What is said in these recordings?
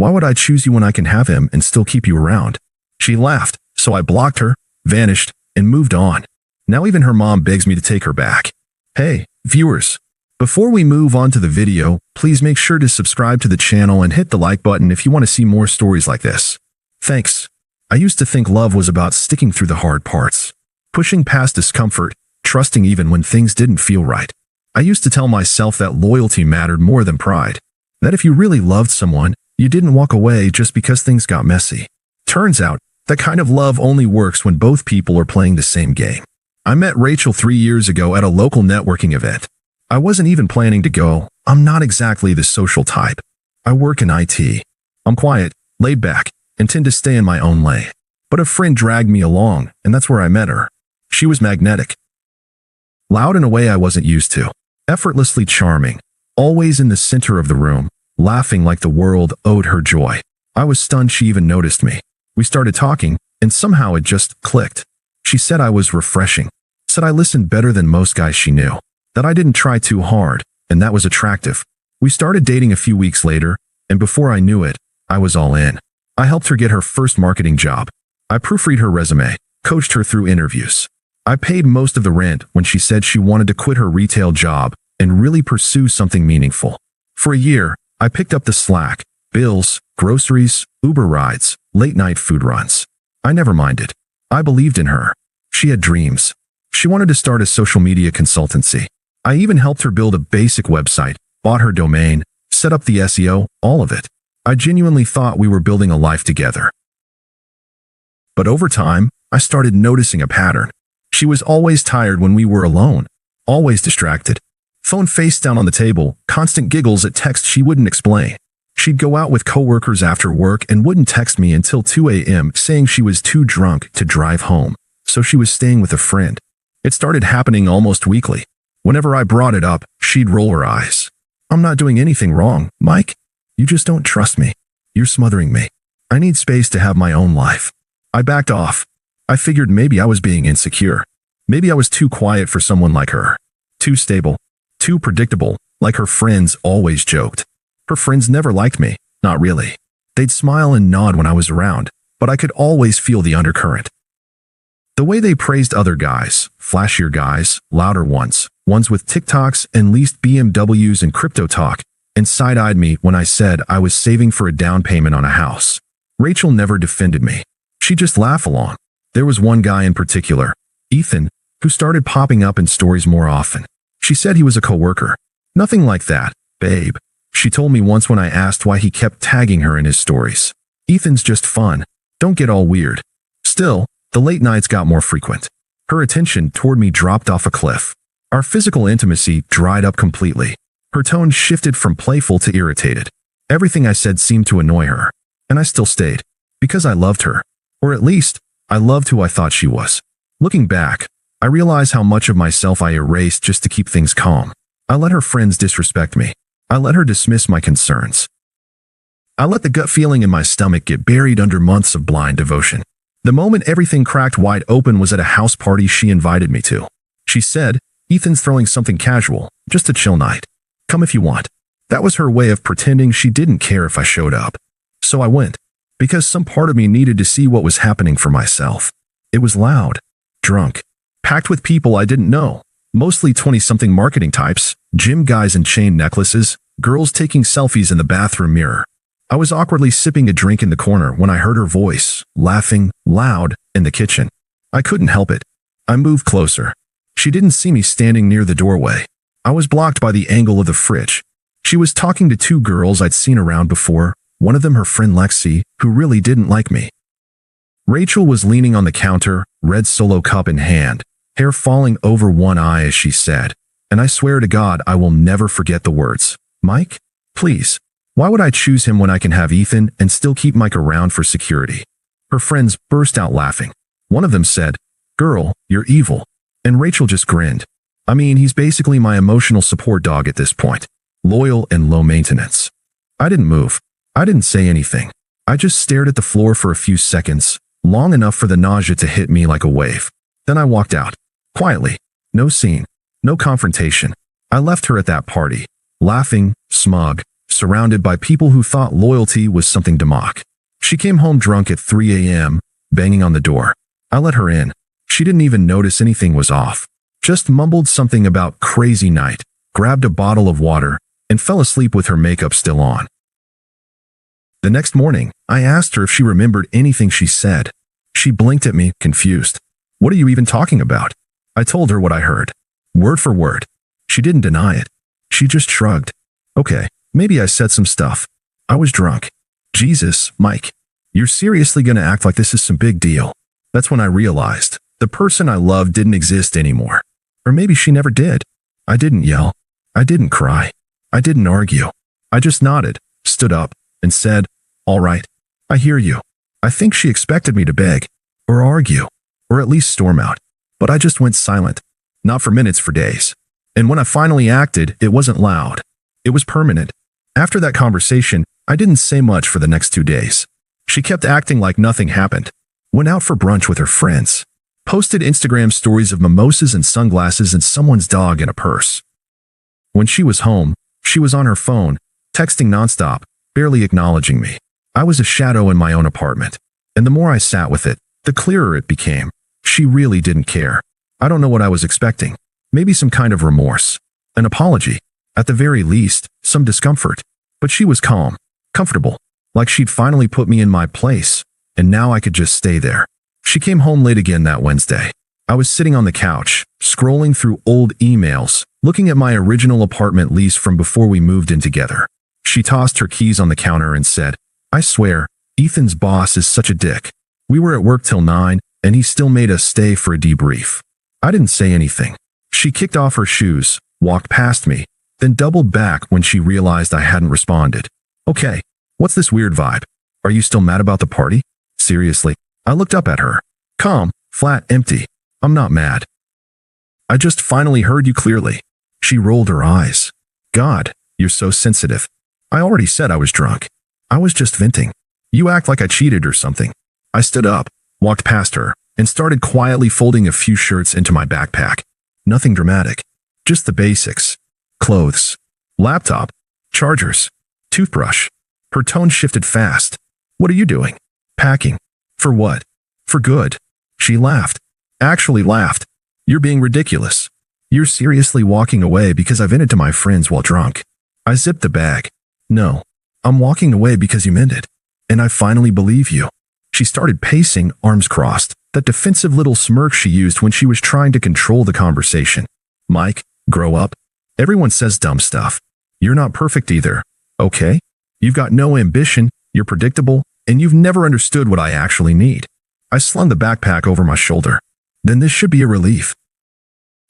Why would I choose you when I can have him and still keep you around? She laughed, so I blocked her, vanished, and moved on. Now even her mom begs me to take her back. Hey, viewers. Before we move on to the video, please make sure to subscribe to the channel and hit the like button if you want to see more stories like this. Thanks. I used to think love was about sticking through the hard parts, pushing past discomfort, trusting even when things didn't feel right. I used to tell myself that loyalty mattered more than pride, that if you really loved someone, you didn't walk away just because things got messy. Turns out, that kind of love only works when both people are playing the same game. I met Rachel 3 years ago at a local networking event. I wasn't even planning to go. I'm not exactly the social type. I work in IT. I'm quiet, laid back, and tend to stay in my own lane. But a friend dragged me along, and that's where I met her. She was magnetic. Loud in a way I wasn't used to. Effortlessly charming. Always in the center of the room, laughing like the world owed her joy. I was stunned she even noticed me. We started talking, and somehow it just clicked. She said I was refreshing. Said I listened better than most guys she knew. That I didn't try too hard, and that was attractive. We started dating a few weeks later, and before I knew it, I was all in. I helped her get her first marketing job. I proofread her resume, coached her through interviews. I paid most of the rent when she said she wanted to quit her retail job and really pursue something meaningful. For a year, I picked up the slack, bills, groceries, Uber rides, late-night food runs. I never minded. I believed in her. She had dreams. She wanted to start a social media consultancy. I even helped her build a basic website, bought her domain, set up the SEO, all of it. I genuinely thought we were building a life together. But over time, I started noticing a pattern. She was always tired when we were alone, always distracted. Phone face down on the table, constant giggles at texts she wouldn't explain. She'd go out with coworkers after work and wouldn't text me until 2 a.m. saying she was too drunk to drive home, so she was staying with a friend. It started happening almost weekly. Whenever I brought it up, she'd roll her eyes. I'm not doing anything wrong, Mike. You just don't trust me. You're smothering me. I need space to have my own life. I backed off. I figured maybe I was being insecure. Maybe I was too quiet for someone like her. Too stable. Too predictable, like her friends always joked. Her friends never liked me, not really. They'd smile and nod when I was around, but I could always feel the undercurrent. The way they praised other guys, flashier guys, louder ones with TikToks and leased BMWs and crypto talk, and side-eyed me when I said I was saving for a down payment on a house. Rachel never defended me. She'd just laugh along. There was one guy in particular, Ethan, who started popping up in stories more often. She said he was a coworker. Nothing like that, babe. She told me once when I asked why he kept tagging her in his stories. Ethan's just fun. Don't get all weird. Still, the late nights got more frequent. Her attention toward me dropped off a cliff. Our physical intimacy dried up completely. Her tone shifted from playful to irritated. Everything I said seemed to annoy her. And I still stayed. Because I loved her. Or at least, I loved who I thought she was. Looking back, I realize how much of myself I erased just to keep things calm. I let her friends disrespect me. I let her dismiss my concerns. I let the gut feeling in my stomach get buried under months of blind devotion. The moment everything cracked wide open was at a house party she invited me to. She said, Ethan's throwing something casual, just a chill night. Come if you want. That was her way of pretending she didn't care if I showed up. So I went, because some part of me needed to see what was happening for myself. It was loud, drunk, packed with people I didn't know, mostly 20-something marketing types, gym guys in chain necklaces, girls taking selfies in the bathroom mirror. I was awkwardly sipping a drink in the corner when I heard her voice, laughing, loud, in the kitchen. I couldn't help it. I moved closer. She didn't see me standing near the doorway. I was blocked by the angle of the fridge. She was talking to 2 girls I'd seen around before, one of them her friend Lexi, who really didn't like me. Rachel was leaning on the counter, red Solo cup in hand, hair falling over one eye as she said, and I swear to God I will never forget the words, Mike, please. Why would I choose him when I can have Ethan and still keep Mike around for security? Her friends burst out laughing. One of them said, girl, you're evil. And Rachel just grinned. I mean, he's basically my emotional support dog at this point. Loyal and low maintenance. I didn't move. I didn't say anything. I just stared at the floor for a few seconds, long enough for the nausea to hit me like a wave. Then I walked out. Quietly. No scene. No confrontation. I left her at that party, laughing, smug, surrounded by people who thought loyalty was something to mock. She came home drunk at 3 a.m., banging on the door. I let her in. She didn't even notice anything was off. Just mumbled something about crazy night, grabbed a bottle of water, and fell asleep with her makeup still on. The next morning, I asked her if she remembered anything she said. She blinked at me, confused. What are you even talking about? I told her what I heard. Word for word. She didn't deny it. She just shrugged. Okay, maybe I said some stuff. I was drunk. Jesus, Mike. You're seriously gonna act like this is some big deal. That's when I realized the person I loved didn't exist anymore. Or maybe she never did. I didn't yell. I didn't cry. I didn't argue. I just nodded, stood up, and said, "All right. I hear you." I think she expected me to beg, or argue, or at least storm out. But I just went silent. Not for minutes, for days. And when I finally acted, it wasn't loud. It was permanent. After that conversation, I didn't say much for the next 2 days. She kept acting like nothing happened. Went out for brunch with her friends. Posted Instagram stories of mimosas and sunglasses and someone's dog in a purse. When she was home, she was on her phone, texting nonstop, barely acknowledging me. I was a shadow in my own apartment. And the more I sat with it, the clearer it became. She really didn't care. I don't know what I was expecting. Maybe some kind of remorse. An apology. At the very least, some discomfort. But she was calm, comfortable, like she'd finally put me in my place, and now I could just stay there. She came home late again that Wednesday. I was sitting on the couch, scrolling through old emails, looking at my original apartment lease from before we moved in together. She tossed her keys on the counter and said, "I swear, Ethan's boss is such a dick. We were at work till 9, and he still made us stay for a debrief." I didn't say anything. She kicked off her shoes, walked past me, then doubled back when she realized I hadn't responded. "Okay, what's this weird vibe? Are you still mad about the party?" Seriously, I looked up at her. Calm, flat, empty. "I'm not mad. I just finally heard you clearly." She rolled her eyes. "God, you're so sensitive. I already said I was drunk. I was just venting. You act like I cheated or something." I stood up, walked past her, and started quietly folding a few shirts into my backpack. Nothing dramatic. Just the basics. Clothes. Laptop. Chargers. Toothbrush. Her tone shifted fast. "What are you doing?" "Packing." "For what?" "For good." She laughed. Actually laughed. "You're being ridiculous. You're seriously walking away because I vented to my friends while drunk." I zipped the bag. "No. I'm walking away because you meant it. And I finally believe you." She started pacing, arms crossed, that defensive little smirk she used when she was trying to control the conversation. "Mike, grow up. Everyone says dumb stuff. You're not perfect either, okay? You've got no ambition, you're predictable, and you've never understood what I actually need." I slung the backpack over my shoulder. "Then this should be a relief."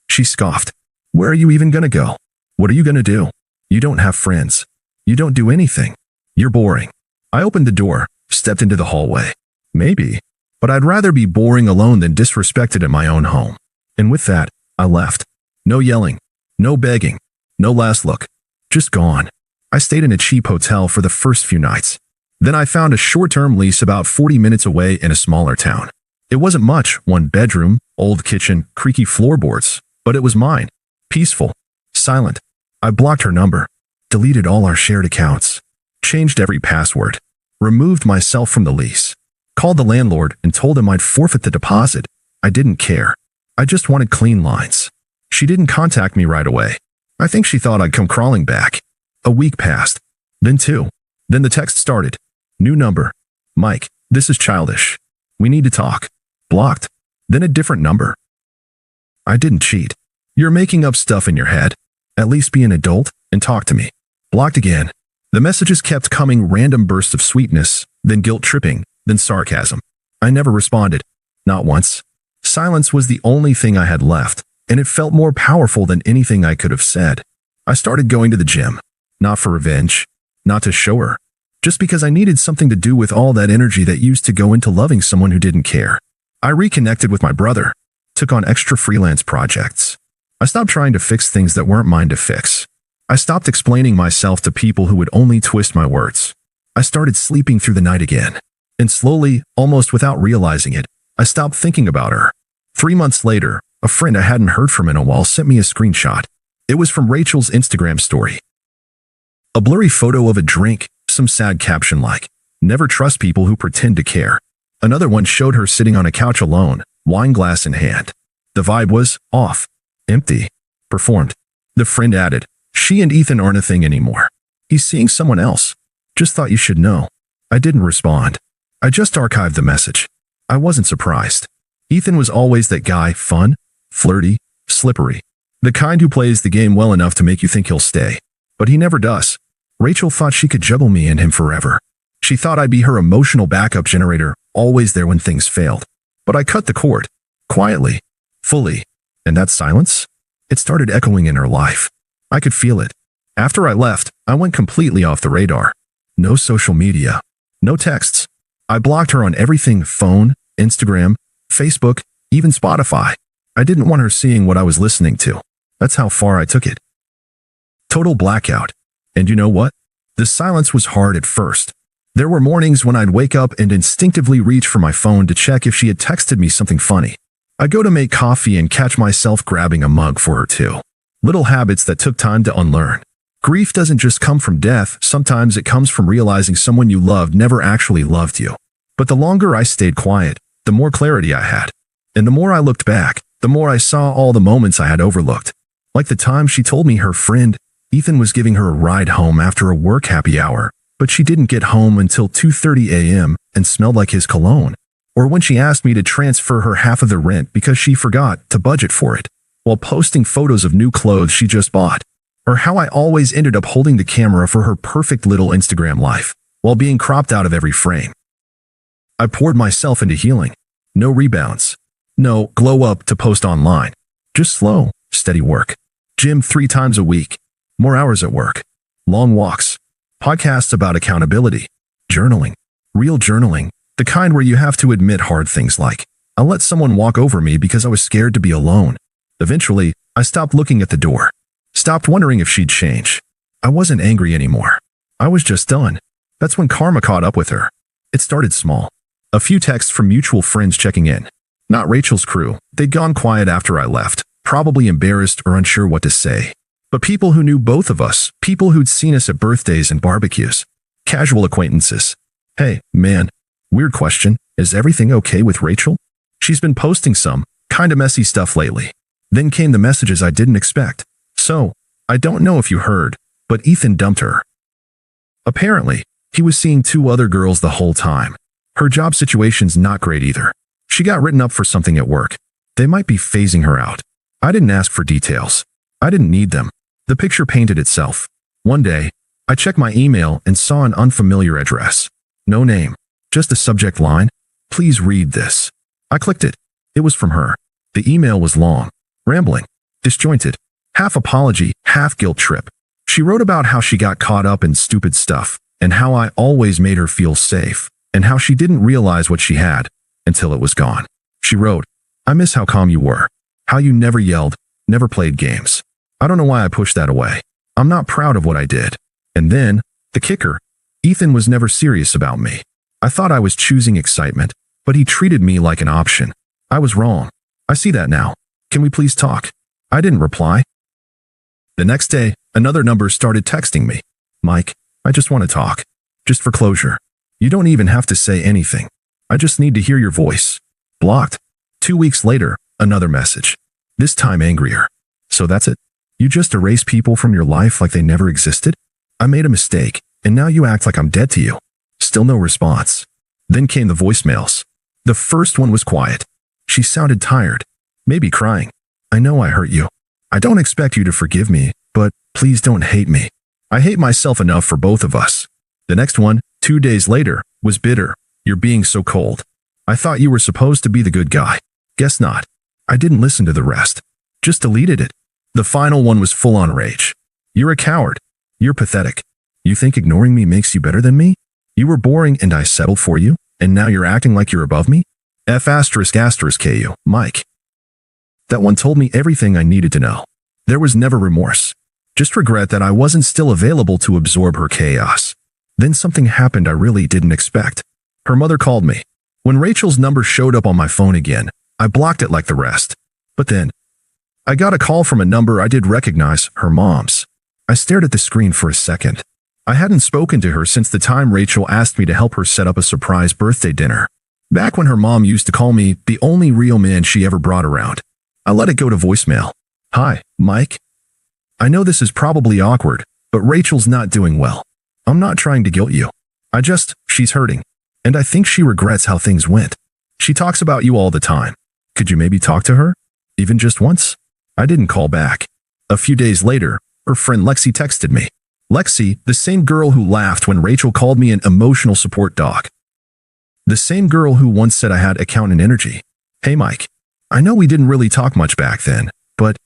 She scoffed. "Where are you even gonna go? What are you gonna do? You don't have friends. You don't do anything. You're boring." I opened the door, stepped into the hallway. Maybe, but I'd rather be boring alone than disrespected at my own home. And with that, I left. No yelling, no begging, no last look. Just gone. I stayed in a cheap hotel for the first few nights. Then I found a short-term lease about 40 minutes away in a smaller town. It wasn't much, one bedroom, old kitchen, creaky floorboards, but it was mine. Peaceful, silent. I blocked her number, deleted all our shared accounts, changed every password, removed myself from the lease, called the landlord and told him I'd forfeit the deposit. I didn't care. I just wanted clean lines. She didn't contact me right away. I think she thought I'd come crawling back. A week passed. Then 2. Then the text started. New number. "Mike, this is childish. We need to talk." Blocked. Then a different number. I didn't cheat. "You're making up stuff in your head. At least be an adult and talk to me." Blocked again. The messages kept coming, random bursts of sweetness, then guilt-tripping, then sarcasm. I never responded. Not once. Silence was the only thing I had left, and it felt more powerful than anything I could have said. I started going to the gym. Not for revenge. Not to show her. Just because I needed something to do with all that energy that used to go into loving someone who didn't care. I reconnected with my brother. Took on extra freelance projects. I stopped trying to fix things that weren't mine to fix. I stopped explaining myself to people who would only twist my words. I started sleeping through the night again. And slowly, almost without realizing it, I stopped thinking about her. 3 months later, a friend I hadn't heard from in a while sent me a screenshot. It was from Rachel's Instagram story. A blurry photo of a drink, some sad caption like, "Never trust people who pretend to care." Another one showed her sitting on a couch alone, wine glass in hand. The vibe was off, empty, performed. The friend added, "She and Ethan aren't a thing anymore. He's seeing someone else. Just thought you should know." I didn't respond. I just archived the message. I wasn't surprised. Ethan was always that guy, fun, flirty, slippery. The kind who plays the game well enough to make you think he'll stay. But he never does. Rachel thought she could juggle me and him forever. She thought I'd be her emotional backup generator, always there when things failed. But I cut the cord. Quietly. Fully. And that silence? It started echoing in her life. I could feel it. After I left, I went completely off the radar. No social media. No texts. I blocked her on everything: phone, Instagram, Facebook, even Spotify. I didn't want her seeing what I was listening to. That's how far I took it. Total blackout. And you know what? The silence was hard at first. There were mornings when I'd wake up and instinctively reach for my phone to check if she had texted me something funny. I'd go to make coffee and catch myself grabbing a mug for her too. Little habits that took time to unlearn. Grief doesn't just come from death, sometimes it comes from realizing someone you loved never actually loved you. But the longer I stayed quiet, the more clarity I had. And the more I looked back, the more I saw all the moments I had overlooked. Like the time she told me her friend, Ethan, was giving her a ride home after a work happy hour, but she didn't get home until 2:30 a.m. and smelled like his cologne. Or when she asked me to transfer her half of the rent because she forgot to budget for it, while posting photos of new clothes she just bought. Or how I always ended up holding the camera for her perfect little Instagram life, while being cropped out of every frame. I poured myself into healing. No rebounds. No glow up to post online. Just slow, steady work. Gym 3 times a week. More hours at work. Long walks. Podcasts about accountability. Journaling. Real journaling. The kind where you have to admit hard things like, "I let someone walk over me because I was scared to be alone." Eventually, I stopped looking at the door. Stopped wondering if she'd change. I wasn't angry anymore. I was just done. That's when karma caught up with her. It started small. A few texts from mutual friends checking in. Not Rachel's crew. They'd gone quiet after I left, probably embarrassed or unsure what to say. But people who knew both of us, people who'd seen us at birthdays and barbecues. Casual acquaintances. "Hey, man. Weird question. Is everything okay with Rachel? She's been posting some kinda messy stuff lately." Then came the messages I didn't expect. "So, I don't know if you heard, but Ethan dumped her." Apparently, he was seeing 2 other girls the whole time. Her job situation's not great either. She got written up for something at work. They might be phasing her out. I didn't ask for details. I didn't need them. The picture painted itself. One day, I checked my email and saw an unfamiliar address. No name. Just a subject line. "Please read this." I clicked it. It was from her. The email was long, rambling, disjointed. Half apology, half guilt trip. She wrote about how she got caught up in stupid stuff, and how I always made her feel safe, and how she didn't realize what she had until it was gone. She wrote, "I miss how calm you were, how you never yelled, never played games. I don't know why I pushed that away. I'm not proud of what I did." And then, the kicker, Ethan was never serious about me. I thought I was choosing excitement, but he treated me like an option. I was wrong. I see that now. Can we please talk? I didn't reply. The next day, another number started texting me. "Mike, I just want to talk. Just for closure. You don't even have to say anything. I just need to hear your voice." Blocked. 2 weeks later, another message. This time angrier. "So that's it? You just erase people from your life like they never existed? I made a mistake, and now you act like I'm dead to you." Still no response. Then came the voicemails. The first one was quiet. She sounded tired. Maybe crying. "I know I hurt you. I don't expect you to forgive me, but please don't hate me. I hate myself enough for both of us." The next one, 2 days later, was bitter. "You're being so cold. I thought you were supposed to be the good guy. Guess not." I didn't listen to the rest. Just deleted it. The final one was full-on rage. "You're a coward. You're pathetic. You think ignoring me makes you better than me? You were boring and I settled for you, and now you're acting like you're above me? F***KU, Mike." That one told me everything I needed to know. There was never remorse. Just regret that I wasn't still available to absorb her chaos. Then something happened I really didn't expect. Her mother called me. When Rachel's number showed up on my phone again, I blocked it like the rest. But then, I got a call from a number I did recognize, her mom's. I stared at the screen for a second. I hadn't spoken to her since the time Rachel asked me to help her set up a surprise birthday dinner. Back when her mom used to call me the only real man she ever brought around. I let it go to voicemail. Hi, Mike. I know this is probably awkward, but Rachel's not doing well. I'm not trying to guilt you. She's hurting. And I think she regrets how things went. She talks about you all the time. Could you maybe talk to her? Even just once? I didn't call back. A few days later, her friend Lexi texted me. Lexi, the same girl who laughed when Rachel called me an emotional support dog. The same girl who once said I had accountant energy. Hey Mike, I know we didn't really talk much back then, but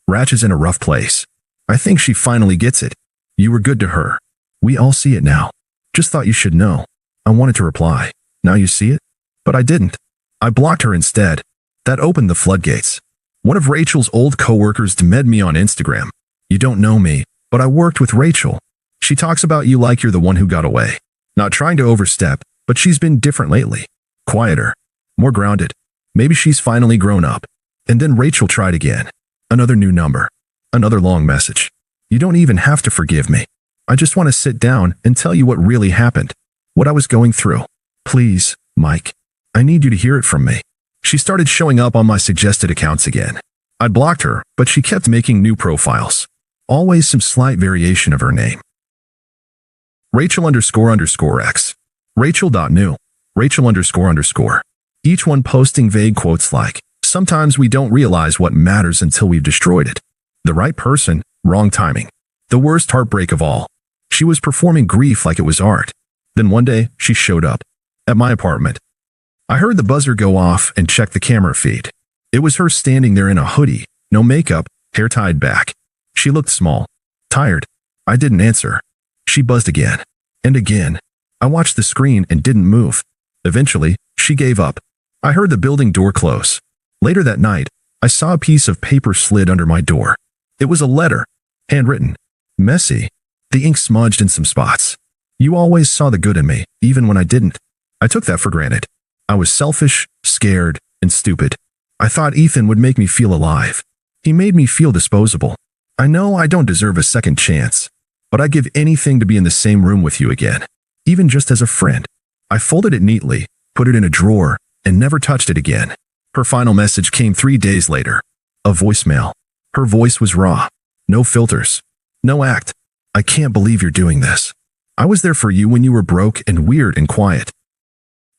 Rach is in a rough place. I think she finally gets it. You were good to her. We all see it now. Just thought you should know. I wanted to reply. Now you see it? But I didn't. I blocked her instead. That opened the floodgates. One of Rachel's old coworkers DM'd me on Instagram. You don't know me, but I worked with Rachel. She talks about you like you're the one who got away. Not trying to overstep, but she's been different lately. Quieter. More grounded. Maybe she's finally grown up. And then Rachel tried again. Another new number. Another long message. You don't even have to forgive me. I just want to sit down and tell you what really happened. What I was going through. Please, Mike. I need you to hear it from me. She started showing up on my suggested accounts again. I blocked her, but she kept making new profiles. Always some slight variation of her name. Rachel__X. Rachel.new. Rachel__. Each one posting vague quotes like, sometimes we don't realize what matters until we've destroyed it. The right person, wrong timing. The worst heartbreak of all. She was performing grief like it was art. Then one day, she showed up. At my apartment. I heard the buzzer go off and checked the camera feed. It was her standing there in a hoodie, no makeup, hair tied back. She looked small. Tired. I didn't answer. She buzzed again. And again. I watched the screen and didn't move. Eventually, she gave up. I heard the building door close. Later that night, I saw a piece of paper slid under my door. It was a letter. Handwritten. Messy. The ink smudged in some spots. You always saw the good in me, even when I didn't. I took that for granted. I was selfish, scared, and stupid. I thought Ethan would make me feel alive. He made me feel disposable. I know I don't deserve a second chance, but I'd give anything to be in the same room with you again, even just as a friend. I folded it neatly, put it in a drawer, and never touched it again. Her final message came 3 days later. A voicemail. Her voice was raw. No filters. No act. I can't believe you're doing this. I was there for you when you were broke and weird and quiet.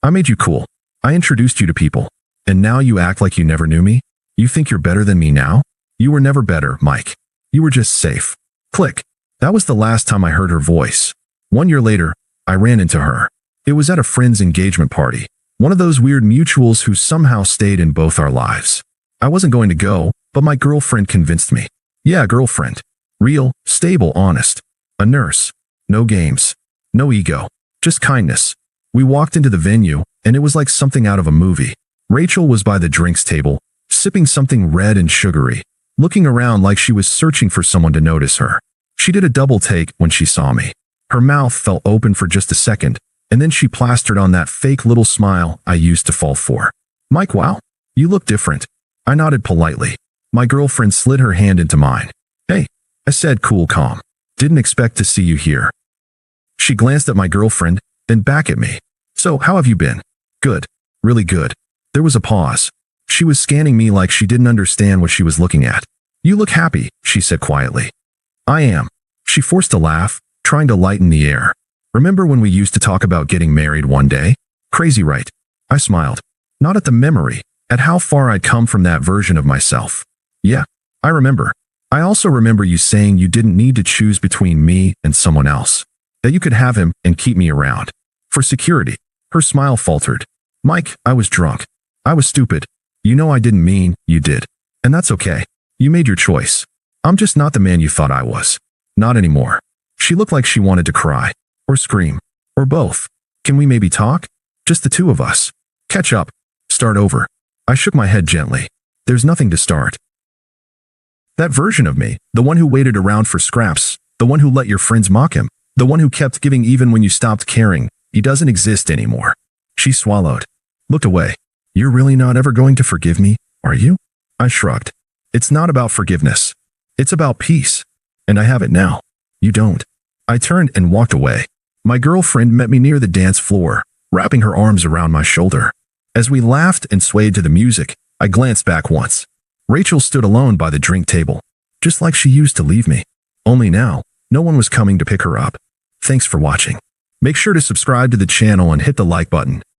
I made you cool. I introduced you to people. And now you act like you never knew me? You think you're better than me now? You were never better, Mike. You were just safe. Click. That was the last time I heard her voice. 1 year later, I ran into her. It was at a friend's engagement party. One of those weird mutuals who somehow stayed in both our lives. I wasn't going to go, but my girlfriend convinced me. Yeah, girlfriend. Real, stable, honest. A nurse. No games. No ego. Just kindness. We walked into the venue, and it was like something out of a movie. Rachel was by the drinks table, sipping something red and sugary, looking around like she was searching for someone to notice her. She did a double take when she saw me. Her mouth fell open for just a second, and then she plastered on that fake little smile I used to fall for. Mike, wow, you look different. I nodded politely. My girlfriend slid her hand into mine. Hey, I said cool, calm. Didn't expect to see you here. She glanced at my girlfriend, then back at me. So, how have you been? Good. Really good. There was a pause. She was scanning me like she didn't understand what she was looking at. You look happy, she said quietly. I am. She forced a laugh, trying to lighten the air. Remember when we used to talk about getting married one day? Crazy, right? I smiled. Not at the memory, at how far I'd come from that version of myself. Yeah, I remember. I also remember you saying you didn't need to choose between me and someone else. That you could have him and keep me around. For security. Her smile faltered. Mike, I was drunk. I was stupid. You know I didn't mean, you did. And that's okay. You made your choice. I'm just not the man you thought I was. Not anymore. She looked like she wanted to cry. Or scream. Or both. Can we maybe talk? Just the two of us. Catch up. Start over. I shook my head gently. There's nothing to start. That version of me, the one who waited around for scraps, the one who let your friends mock him, the one who kept giving even when you stopped caring, he doesn't exist anymore. She swallowed. Looked away. You're really not ever going to forgive me, are you? I shrugged. It's not about forgiveness. It's about peace. And I have it now. You don't. I turned and walked away. My girlfriend met me near the dance floor, wrapping her arms around my shoulder. As we laughed and swayed to the music, I glanced back once. Rachel stood alone by the drink table, just like she used to leave me. Only now, no one was coming to pick her up. Thanks for watching. Make sure to subscribe to the channel and hit the like button.